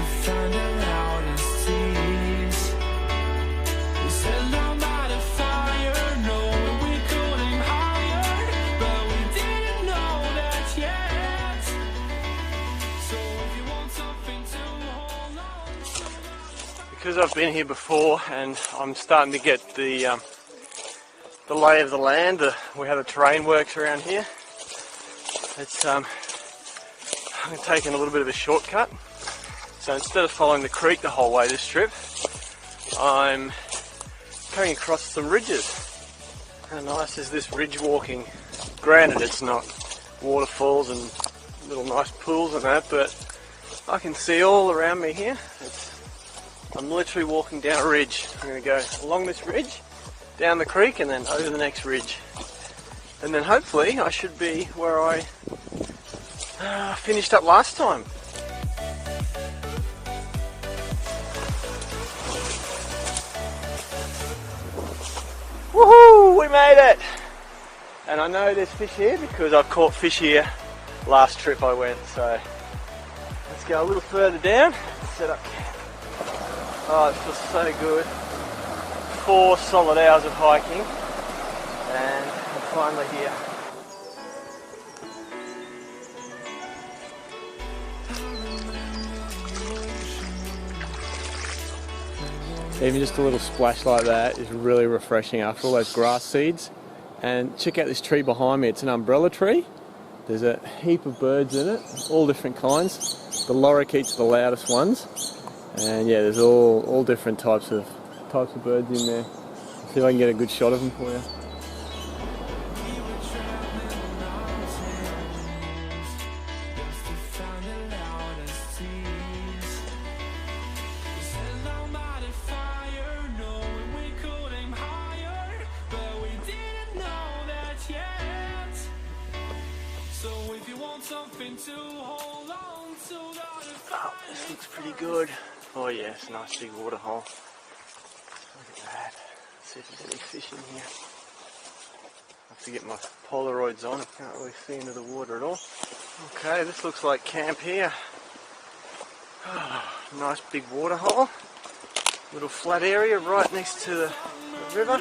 to find the loudest tears. We set down by the fire, knowing we could aim higher, but we didn't know that yet. So if you want something to hold on to, because I've been here before and I'm starting to get the lay of the land, how the terrain works around here. It's I'm taking a little bit of a shortcut. So instead of following the creek the whole way this trip, I'm coming across some ridges. How nice is this ridge walking? Granted, it's not waterfalls and little nice pools and that, but I can see all around me here. I'm literally walking down a ridge. I'm going to go along this ridge, down the creek, and then over the next ridge. And then hopefully I should be where I finished up last time. Woohoo! We made it! And I know there's fish here because I've caught fish here last trip I went. So let's go a little further down and set up camp. Oh, it feels so good. 4 solid hours of hiking and I'm finally here. Even just a little splash like that is really refreshing after all those grass seeds. And check out this tree behind me, it's an umbrella tree. There's a heap of birds in it, all different kinds. The lorikeets are the loudest ones. And yeah, there's all different types of birds in there. See if I can get a good shot of them for you. Oh, this looks pretty good. Oh yeah, it's a nice big water hole. Look at that. Let's see if there's any fish in here. I have to get my Polaroids on, I can't really see into the water at all. Okay, this looks like camp here. Oh, nice big water hole. Little flat area right next to the river.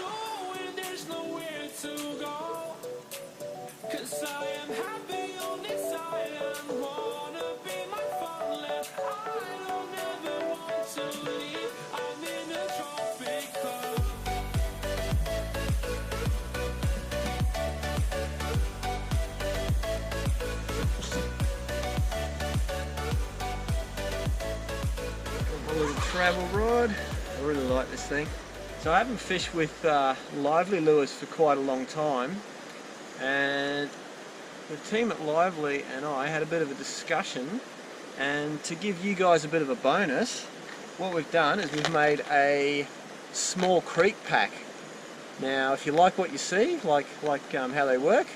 Travel rod. I really like this thing. So I haven't fished with Lively lures for quite a long time, and the team at Lively and I had a bit of a discussion, and to give you guys a bit of a bonus, what we've done is we've made a small creek pack. Now if you like what you see, like how they work,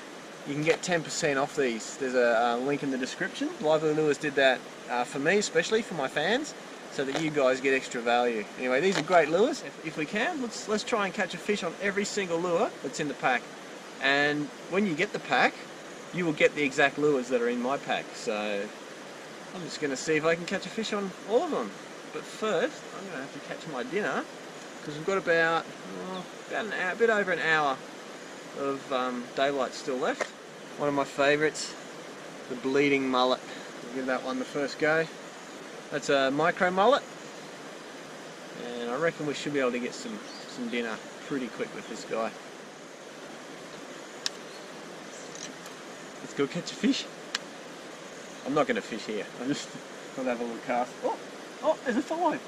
you can get 10% off these. There's a link in the description. Lively Lures did that for me, especially for my fans, so that you guys get extra value. Anyway, these are great lures. If we can, let's try and catch a fish on every single lure that's in the pack. And when you get the pack, you will get the exact lures that are in my pack. So I'm just going to see if I can catch a fish on all of them. But first, I'm going to have to catch my dinner, because we've got about an hour, a bit over an hour of daylight still left. One of my favourites, the bleeding mullet. We'll give that one the first go. That's a micro mullet, and I reckon we should be able to get some dinner pretty quick with this guy. Let's go catch a fish. I'm not going to fish here. I'm just going to have a little cast. Oh, there's a 5.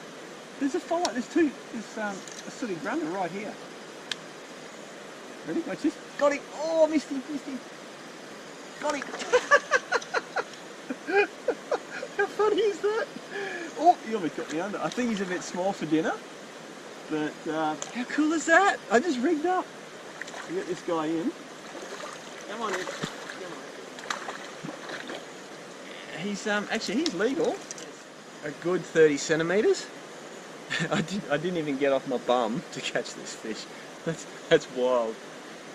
There's a 5. There's 2. There's a sooty grunter right here. Ready? Watch this. Got him. Oh, missed him. Got him. How funny is that? Oh, you almost got me under. I think he's a bit small for dinner, but how cool is that? I just rigged up. We get this guy in. Come on in. He's actually he's legal. A good 30 centimeters. I didn't even get off my bum to catch this fish. That's wild.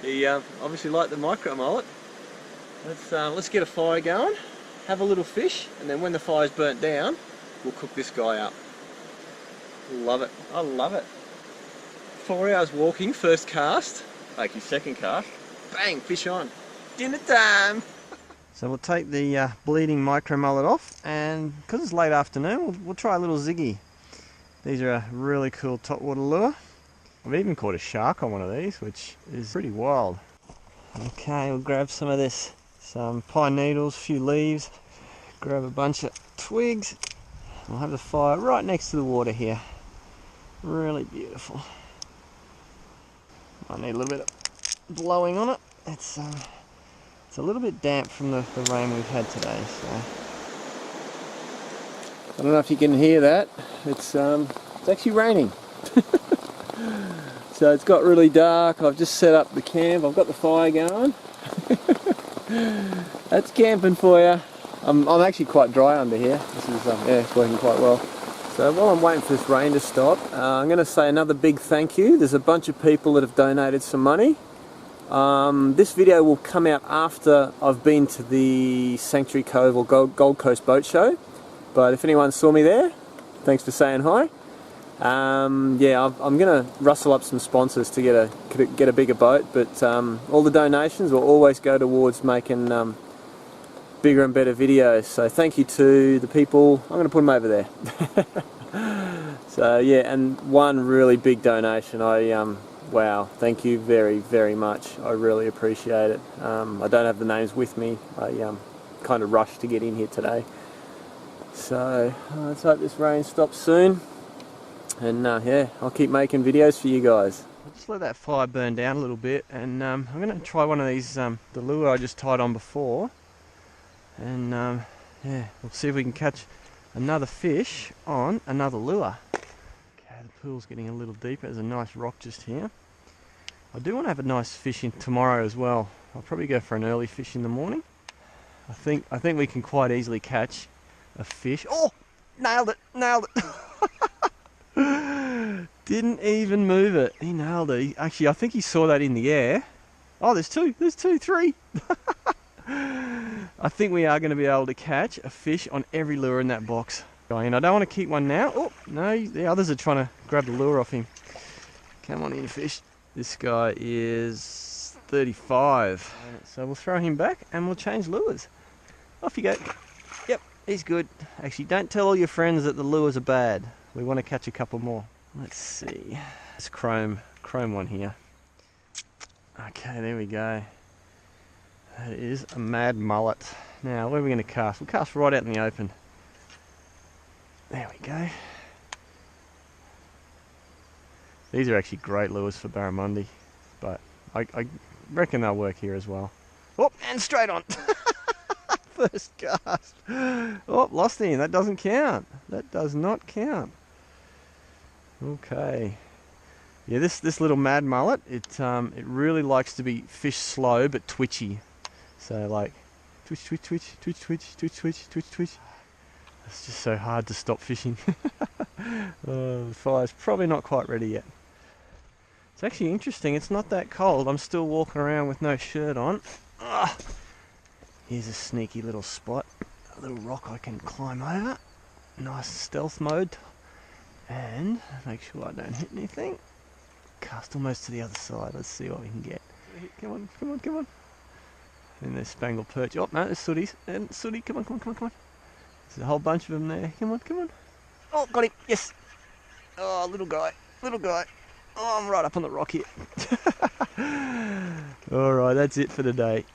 He obviously liked the micro mullet. Let's get a fire going, have a little fish, and then when the fire's burnt down, we'll cook this guy up. Love it. I love it. 4 hours walking, first cast. Like your second cast. Bang, fish on. Dinner time. So we'll take the bleeding micro mullet off, and because it's late afternoon, we'll try a little ziggy. These are a really cool topwater lure. I've even caught a shark on one of these, which is pretty wild. Okay, we'll grab some of this. Some pine needles, a few leaves, grab a bunch of twigs. We'll have the fire right next to the water here. Really beautiful. I need a little bit of blowing on it. It's a little bit damp from the rain we've had today, so I don't know if you can hear that. It's actually raining. So it's got really dark. I've just set up the camp. I've got the fire going. That's camping for you. I'm actually quite dry under here. This is yeah, it's working quite well. So while I'm waiting for this rain to stop, I'm going to say another big thank you. There's a bunch of people that have donated some money. This video will come out after I've been to the Sanctuary Cove or Gold Coast Boat Show. But if anyone saw me there, thanks for saying hi. Yeah, I'm going to rustle up some sponsors to get a bigger boat, but all the donations will always go towards making bigger and better videos. So thank you to the people. I'm going to put them over there. So yeah, and one really big donation. Wow, thank you very, very much. I really appreciate it. I don't have the names with me. I kind of rushed to get in here today. So let's hope this rain stops soon. And yeah, I'll keep making videos for you guys. I'll just let that fire burn down a little bit, and I'm going to try one of these, the lure I just tied on before. And yeah, we'll see if we can catch another fish on another lure. Okay, the pool's getting a little deeper. There's a nice rock just here. I do want to have a nice fish in tomorrow as well. I'll probably go for an early fish in the morning. I think we can quite easily catch a fish. Oh, nailed it, nailed it. Didn't even move it. He nailed it. Actually, I think he saw that in the air. Oh, there's two, three. I think we are going to be able to catch a fish on every lure in that box. I don't want to keep one now. Oh, no, the others are trying to grab the lure off him. Come on in, fish. This guy is 35. So we'll throw him back and we'll change lures. Off you go. Yep, he's good. Actually, don't tell all your friends that the lures are bad. We want to catch a couple more. Let's see. This chrome one here. Okay, there we go. That is a mad mullet. Now, where are we going to cast? We'll cast right out in the open. There we go. These are actually great lures for barramundi, but I reckon they'll work here as well. Oh, and straight on. First cast. Oh, lost him. That doesn't count. That does not count. Okay. Yeah, this little mad mullet, it really likes to be fish slow but twitchy. So like twitch, twitch, twitch, twitch, twitch, twitch, twitch, twitch, twitch. It's just so hard to stop fishing. The fire's probably not quite ready yet. It's actually interesting, it's not that cold. I'm still walking around with no shirt on. Ugh. Here's a sneaky little spot, a little rock I can climb over. Nice stealth mode. And make sure I don't hit anything. Cast almost to the other side. Let's see what we can get. Come on, come on, come on. And there's spangled perch. Oh no, there's sooties. And sooty, come on, come on, come on, come on. There's a whole bunch of them there. Come on, come on. Oh, got him. Yes. Oh, little guy. Little guy. Oh, I'm right up on the rock here. Alright, that's it for today.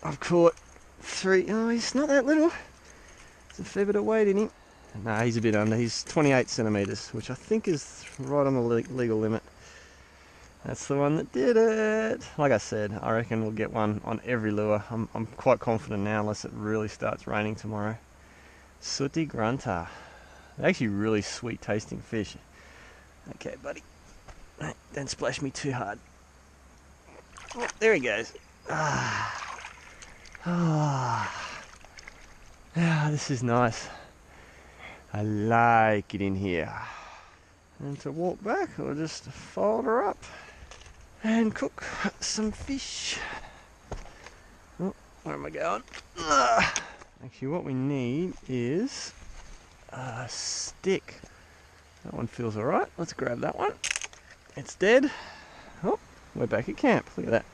I've caught 3. Oh, he's not that little. There's a fair bit of weight in him. Nah, he's a bit under. He's 28 centimetres, which I think is right on the legal limit. That's the one that did it. Like I said, I reckon we'll get one on every lure. I'm quite confident now, unless it really starts raining tomorrow. Sooty grunter. They're actually really sweet tasting fish. Okay, buddy. Don't splash me too hard. Oh, there he goes. This is nice. I like it in here. And to walk back, I'll just fold her up and cook some fish. Oh, where am I going? Actually, what we need is stick. That one feels alright. Let's grab that one. It's dead. Oh, we're back at camp. Look at that.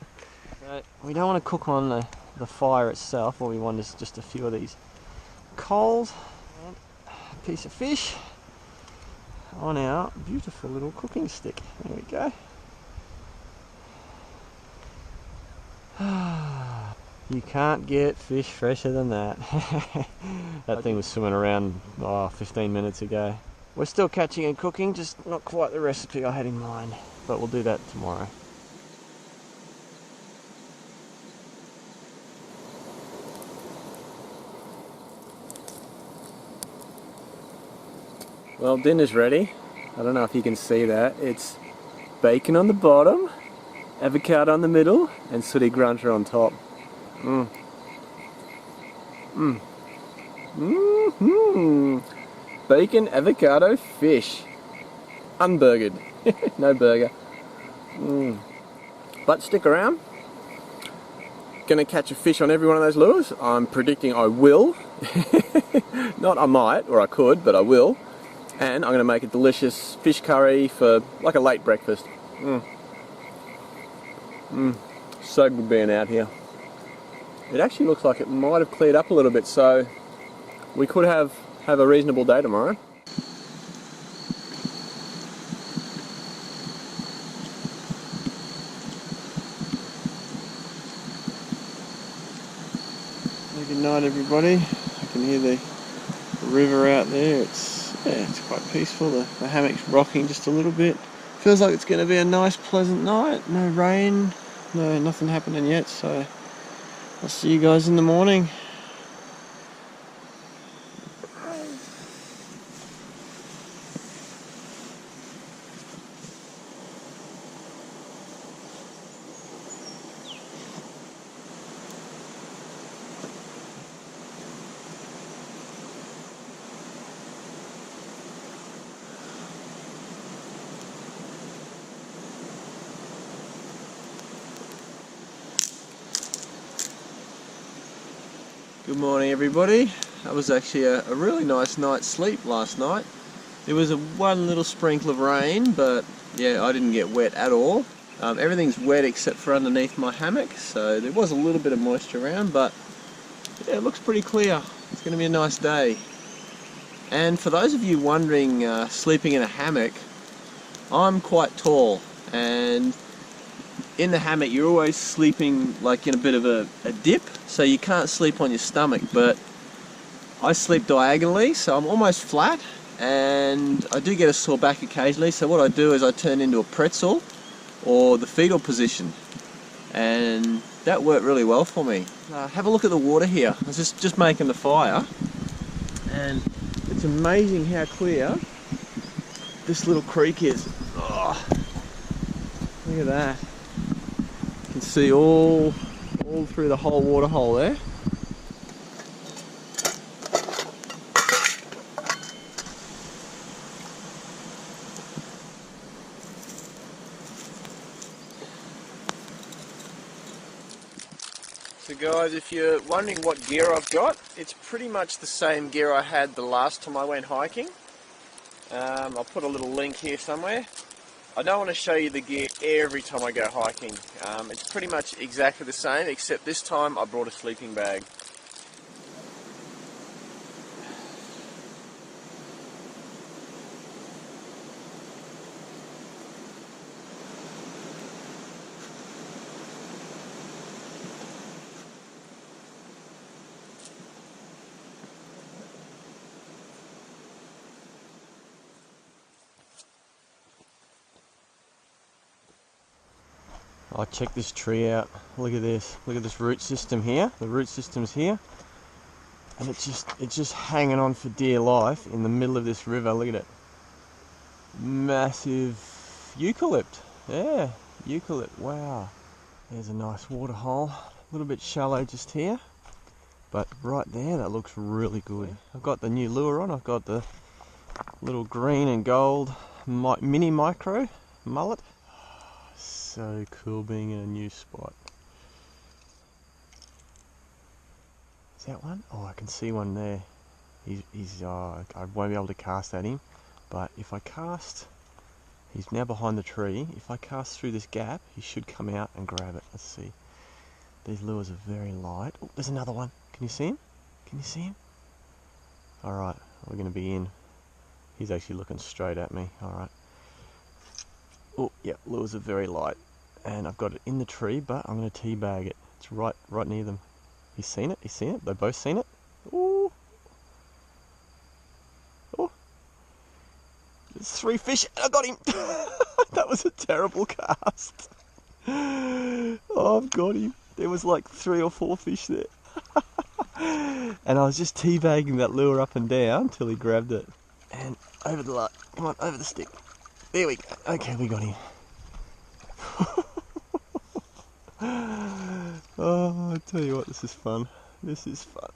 So we don't want to cook on the fire itself. What we want is just a few of these coals and a piece of fish on our beautiful little cooking stick. There we go. You can't get fish fresher than that. That thing was swimming around 15 minutes ago. We're still catching and cooking, just not quite the recipe I had in mind, but we'll do that tomorrow. Well, dinner's ready. I don't know if you can see that. It's bacon on the bottom, avocado on the middle, and sooty grunter on top. Bacon, avocado, fish. Unburgered. No burger. But stick around. Gonna catch a fish on every one of those lures. I'm predicting I will. Not I might, or I could, but I will. And I'm gonna make a delicious fish curry for like a late breakfast. So good being out here. It actually looks like it might have cleared up a little bit, so we could have a reasonable day tomorrow. Good night, everybody. I can hear the river out there. It's quite peaceful. The hammock's rocking just a little bit. Feels like it's going to be a nice, pleasant night. No rain, nothing happening yet. So I'll see you guys in the morning. Good morning, everybody. That was actually a really nice night's sleep last night. There was one little sprinkle of rain, but yeah, I didn't get wet at all. Everything's wet except for underneath my hammock, so there was a little bit of moisture around, but yeah, it looks pretty clear. It's going to be a nice day. And for those of you wondering, sleeping in a hammock, I'm quite tall, and in the hammock you're always sleeping like in a bit of a dip, so you can't sleep on your stomach, but I sleep diagonally, so I'm almost flat, and I do get a sore back occasionally, so what I do is I turn into a pretzel or the fetal position, and that worked really well for me. Have a look at the water here. I was just making the fire, and it's amazing how clear this little creek is. Oh, look at that. You can see all through the whole water hole there. So guys, if you're wondering what gear I've got, it's pretty much the same gear I had the last time I went hiking. I'll put a little link here somewhere. I don't want to show you the gear every time I go hiking. It's pretty much exactly the same, except this time I brought a sleeping bag. Oh, check this tree out. Look at this. Look at this root system here. The root system's here. And it's just hanging on for dear life in the middle of this river. Look at it. Massive eucalypt. Yeah, eucalypt. Wow. There's a nice water hole. A little bit shallow just here. But right there, that looks really good. I've got the new lure on. I've got the little green and gold mini micro mullet. So cool being in a new spot. Is that one? Oh, I can see one there. I won't be able to cast at him, but if I cast, he's now behind the tree. If I cast through this gap, he should come out and grab it. Let's see. These lures are very light. Oh, there's another one. Can you see him? Can you see him? Alright, we're going to be in. He's actually looking straight at me. Alright. Oh, yeah, lures are very light. And I've got it in the tree, but I'm going to teabag it. It's right near them. He's seen it? He's seen it? They've both seen it? Ooh. Oh. There's 3 fish. I got him. That was a terrible cast. Oh, I've got him. There was like 3 or 4 fish there. And I was just teabagging that lure up and down until he grabbed it. And over the line. Come on, over the stick. There we go. Okay, we got him. Oh, I tell you what, this is fun. This is fun.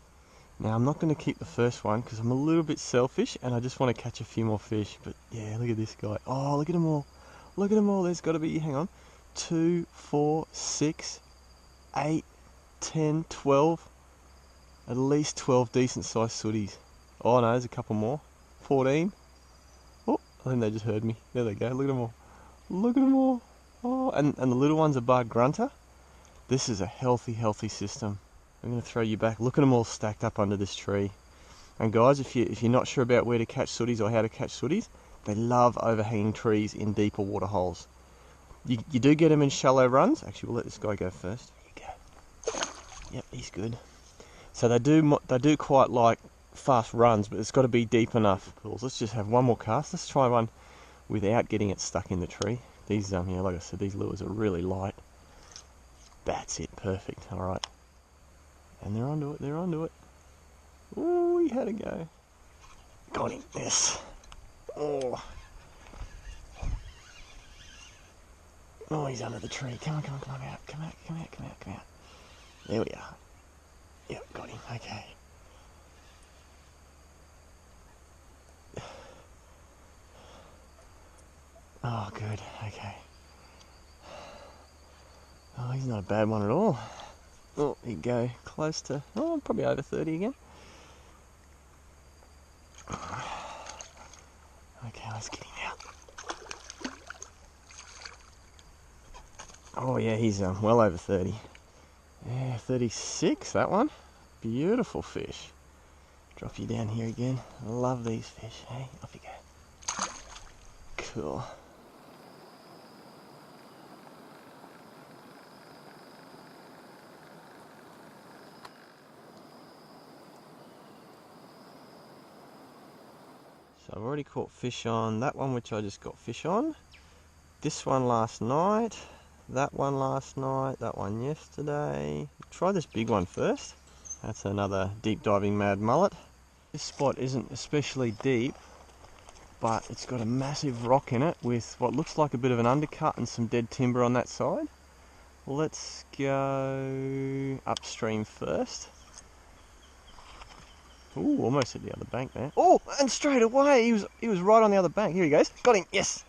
Now, I'm not going to keep the first one because I'm a little bit selfish and I just want to catch a few more fish. But yeah, look at this guy. Oh, look at them all. Look at them all. There's got to be, hang on, 2, 4, 6, 8, 10, 12. At least 12 decent sized sooties. Oh no, there's a couple more. 14. Oh, I think they just heard me. There they go. Look at them all. Look at them all. Oh, and the little one's a bar grunter. This is a healthy system. I'm going to throw you back. Look at them all stacked up under this tree. And guys, if you're not sure about where to catch sooties or how to catch sooties, they love overhanging trees in deeper water holes. You do get them in shallow runs. Actually, we'll let this guy go first. There you go. Yep, he's good. So they do quite like fast runs, but it's got to be deep enough. Let's just have one more cast. Let's try one without getting it stuck in the tree. These yeah, like I said, these lures are really light. That's it, perfect. All right, and they're onto it. They're onto it. Oh, he had a go. Got him. Yes. Oh. Oh, he's under the tree. Come on, come on, come on out. Come out, come out, come out, come out. There we are. Yep, got him. Okay. Oh, good. Okay. Oh, he's not a bad one at all. Oh, here you go. Close to, oh, probably over 30 again. Okay, let's get him out. Oh, yeah, he's well over 30. Yeah, 36, that one. Beautiful fish. Drop you down here again. Love these fish. Hey, off you go. Cool. So I've already caught fish on that one, which I just got fish on. This one last night. That one last night. That one yesterday. Try this big one first. That's another deep diving mad mullet. This spot isn't especially deep, but it's got a massive rock in it with what looks like a bit of an undercut and some dead timber on that side. Let's go upstream first. Ooh, almost hit the other bank there. Oh, and straight away he was right on the other bank. Here he goes. Got him. Yes.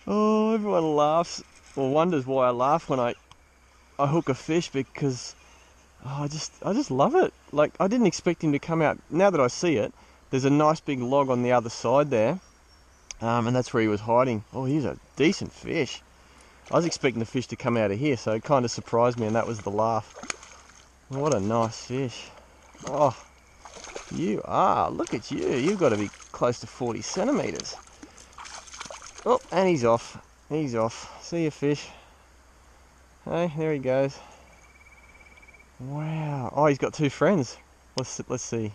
Oh, everyone laughs or wonders why I laugh when I hook a fish, because oh, I just love it. Like, I didn't expect him to come out. Now that I see it, there's a nice big log on the other side there, and that's where he was hiding. Oh, he's a decent fish. I was expecting the fish to come out of here, so it kind of surprised me, and that was the laugh. What a nice fish. Oh, you are. Look at you. You've got to be close to 40 centimetres. Oh, and he's off. He's off. See you, fish. Hey, there he goes. Wow. Oh, he's got 2 friends. Let's see.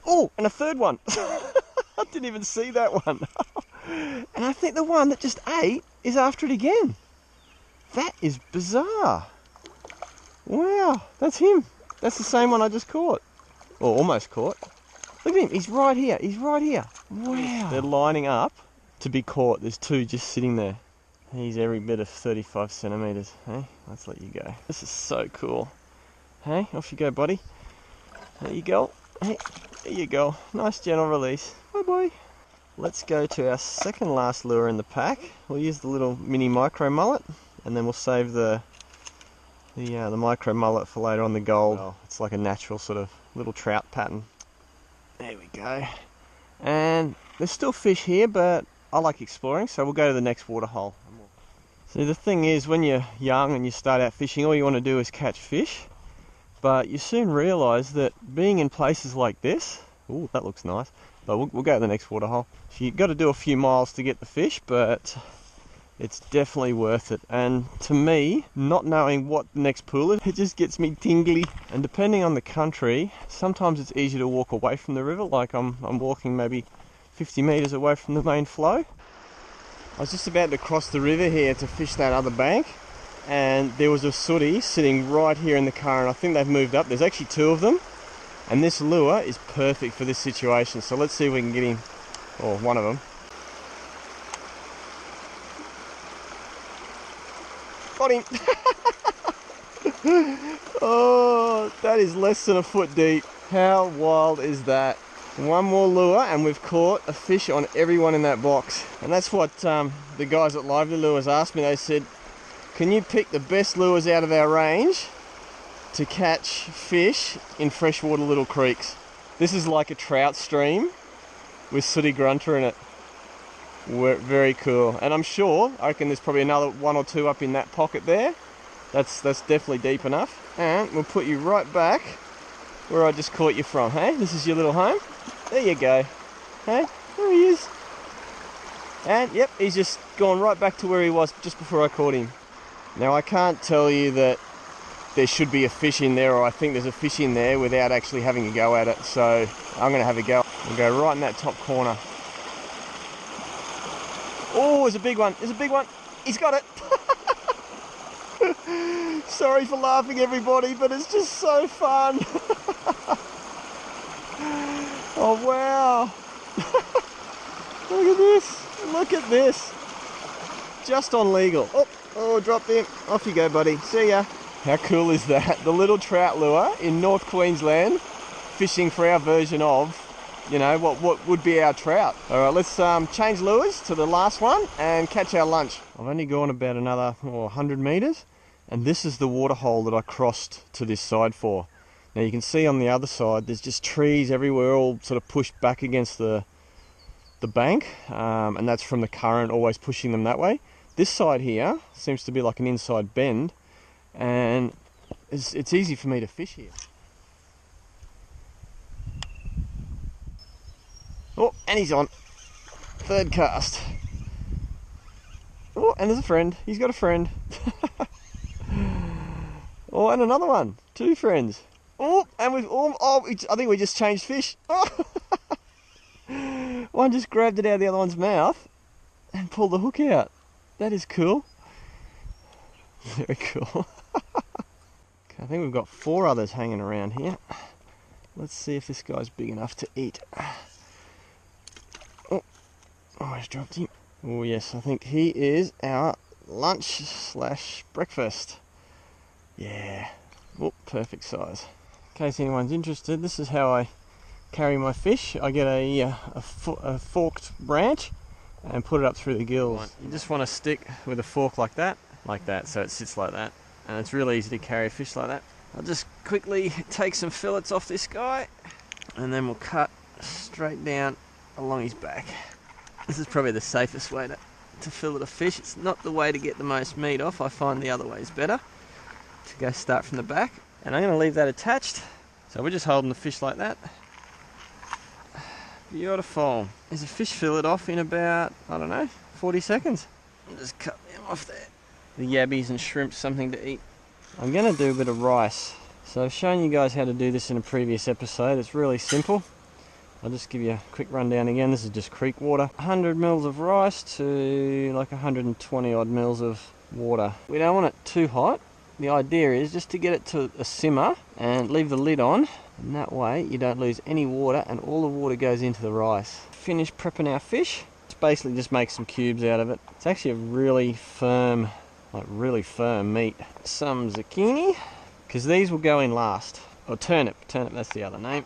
Oh, and a third one. I didn't even see that one. And I think the one that just ate is after it again. That is bizarre. Wow, that's him. That's the same one I just caught. Or almost caught. Look at him, he's right here, he's right here. Wow. They're lining up to be caught. There's 2 just sitting there. He's every bit of 35 centimetres. Hey, let's let you go. This is so cool. Hey, off you go, buddy. There you go. Hey, there you go. Nice gentle release. Bye-bye. Let's go to our second last lure in the pack. We'll use the little mini micro mullet, and then we'll save the the micro mullet for later on, the gold. Oh, it's like a natural sort of little trout pattern. There we go. And there's still fish here, but I like exploring, so we'll go to the next water hole. See, the thing is, when you're young and you start out fishing, all you want to do is catch fish. But you soon realise that being in places like this, ooh, that looks nice, but we'll go to the next water hole. So you've got to do a few miles to get the fish, but it's definitely worth it. And to me, not knowing what the next pool is, it just gets me tingly. And depending on the country, sometimes it's easier to walk away from the river, like I'm walking maybe 50 metres away from the main flow. I was just about to cross the river here to fish that other bank, and there was a sooty sitting right here in the car, and I think they've moved up. There's actually two of them, and this lure is perfect for this situation. So let's see if we can get him, or one of them. Got him! Oh, that is less than a foot deep. How wild is that? One more lure and we've caught a fish on everyone in that box. And that's what the guys at Lively Lures asked me. They said, can you pick the best lures out of our range to catch fish in freshwater little creeks? This is like a trout stream with sooty grunter in it. Very cool. And I'm sure, I reckon there's probably another one or two up in that pocket there. That's definitely deep enough. And we'll put you right back where I just caught you from, hey? This is your little home. There you go. Hey, there he is. And yep, he's just gone right back to where he was just before I caught him. Now I can't tell you that there should be a fish in there, or I think there's a fish in there, without actually having a go at it. So I'm gonna have a go. We'll go right in that top corner. Oh, there's a big one. There's a big one. He's got it. Sorry for laughing, everybody, but it's just so fun. Oh, wow. Look at this. Look at this. Just on legal. Oh, dropped him. Off you go, buddy. See ya. How cool is that? The little trout lure in North Queensland, fishing for our version of, you know, what would be our trout. All right, let's change lures to the last one and catch our lunch. I've only gone about another 100 metres, and this is the water hole that I crossed to this side for. Now you can see on the other side, there's just trees everywhere, all sort of pushed back against the bank, and that's from the current always pushing them that way. This side here seems to be like an inside bend, and it's easy for me to fish here. Oh, and he's on. Third cast. Oh, and there's a friend. He's got a friend. Oh, and another one. Two friends. Oh, and we've I think we just changed fish. Oh. One just grabbed it out of the other one's mouth and pulled the hook out. That is cool. Very cool. Okay, I think we've got 4 others hanging around here. Let's see if this guy's big enough to eat. Oh, almost dropped him. Oh yes, I think he is our lunch / breakfast. Yeah. Oh, perfect size. In case anyone's interested, this is how I carry my fish. I get a forked branch and put it up through the gills. You just want to stick with a fork like that, so it sits like that, and it's really easy to carry a fish like that. I'll just quickly take some fillets off this guy, and then we'll cut straight down along his back. This is probably the safest way to fillet a fish. It's not the way to get the most meat off. I find the other way is better, to go start from the back. And I'm going to leave that attached. So we're just holding the fish like that. Beautiful. There's a fish fillet off in about, I don't know, 40 seconds. I'll just cut them off there. The yabbies and shrimp, something to eat. I'm going to do a bit of rice. So I've shown you guys how to do this in a previous episode. It's really simple. I'll just give you a quick rundown again. This is just creek water. 100 mils of rice to like 120 odd mils of water. We don't want it too hot. The idea is just to get it to a simmer and leave the lid on, and that way you don't lose any water and all the water goes into the rice. Finish prepping our fish. It's basically just make some cubes out of it. It's actually a really firm meat. Some zucchini, because these will go in last. Or turnip, that's the other name.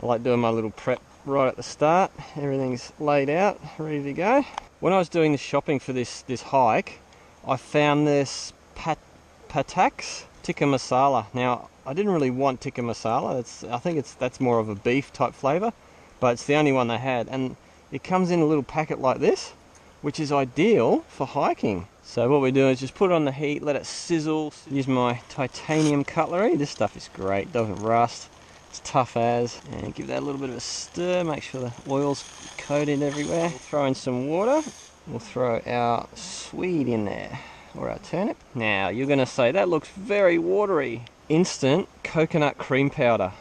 I like doing my little prep right at the start. Everything's laid out, ready to go. When I was doing the shopping for this hike, I found this Patax tikka masala. Now, I didn't really want tikka masala. I think that's more of a beef type flavour, but it's the only one they had, and it comes in a little packet like this, which is ideal for hiking. So what we do is just put it on the heat, let it sizzle. Use my titanium cutlery. This stuff is great, doesn't rust. It's tough as. And give that a little bit of a stir, make sure the oil's coated everywhere. We'll throw in some water. We'll throw our swede in there, or our turnip. Now, you're going to say, that looks very watery. Instant coconut cream powder.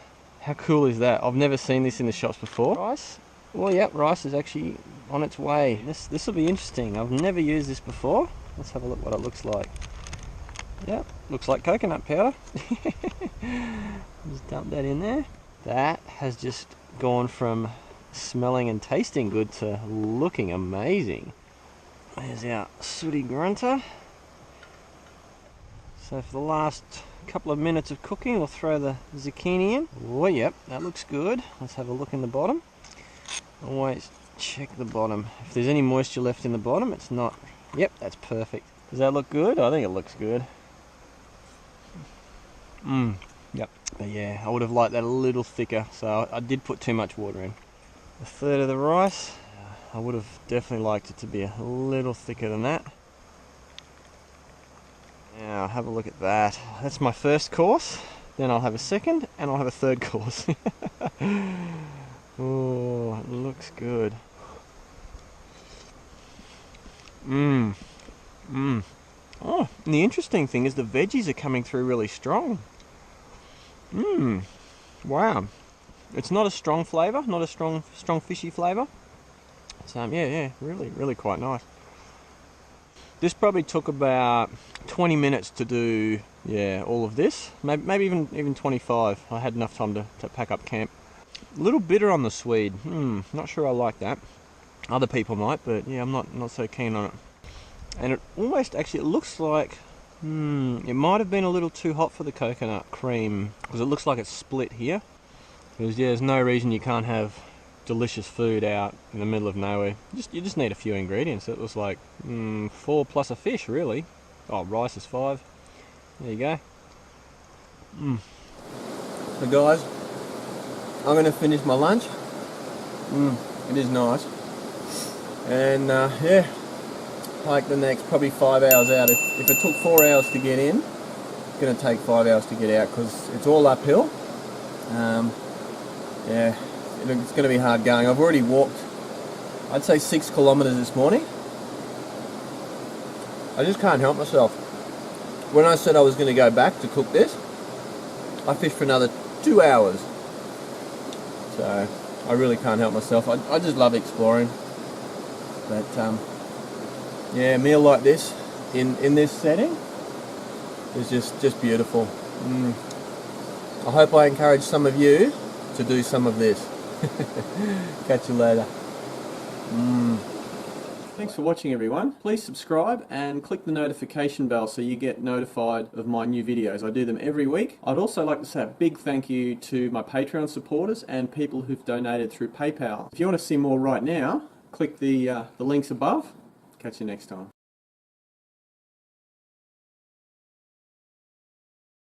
How cool is that? I've never seen this in the shops before. Rice? Well, yep, rice is actually on its way. This will be interesting. I've never used this before. Let's have a look what it looks like. Yep, looks like coconut powder. Just dump that in there. That has just gone from smelling and tasting good to looking amazing. There's our sooty grunter. So for the last couple of minutes of cooking, we'll throw the zucchini in. Oh, yep, that looks good. Let's have a look in the bottom. Always check the bottom. If there's any moisture left in the bottom, it's not. Yep, that's perfect. Does that look good? I think it looks good. Yep. But yeah, I would have liked that a little thicker, so I did put too much water in. A third of the rice. I would have definitely liked it to be a little thicker than that. Now, have a look at that. That's my first course. Then I'll have a second, and I'll have a third course. Oh, it looks good. Oh, and the interesting thing is the veggies are coming through really strong. Wow. It's not a strong flavour, not a strong fishy flavour. So yeah, really quite nice. This probably took about 20 minutes to do, yeah, all of this. Maybe even 25. I had enough time to pack up camp. A little bitter on the swede. Not sure I like that. Other people might, but yeah, I'm not so keen on it. And it almost, actually, it looks like, it might have been a little too hot for the coconut cream, because it looks like it's split here. Because yeah, there's no reason you can't have delicious food out in the middle of nowhere. You just need a few ingredients. It was like 4 plus a fish, really. Oh, rice is 5. There you go. So guys, I'm going to finish my lunch. It is nice. And yeah, hike the next probably 5 hours out. If it took 4 hours to get in, it's going to take 5 hours to get out, because it's all uphill. Yeah, it's going to be hard going. I've already walked, I'd say 6 kilometres this morning. I just can't help myself. When I said I was going to go back to cook this, I fished for another 2 hours. So I really can't help myself. I just love exploring. But yeah, a meal like this in this setting is just beautiful. I hope I encourage some of you to do some of this. Catch you later. Thanks for watching, everyone. Please subscribe and click the notification bell so you get notified of my new videos. I do them every week. I'd also like to say a big thank you to my Patreon supporters and people who've donated through PayPal. If you want to see more right now, click the links above. Catch you next time.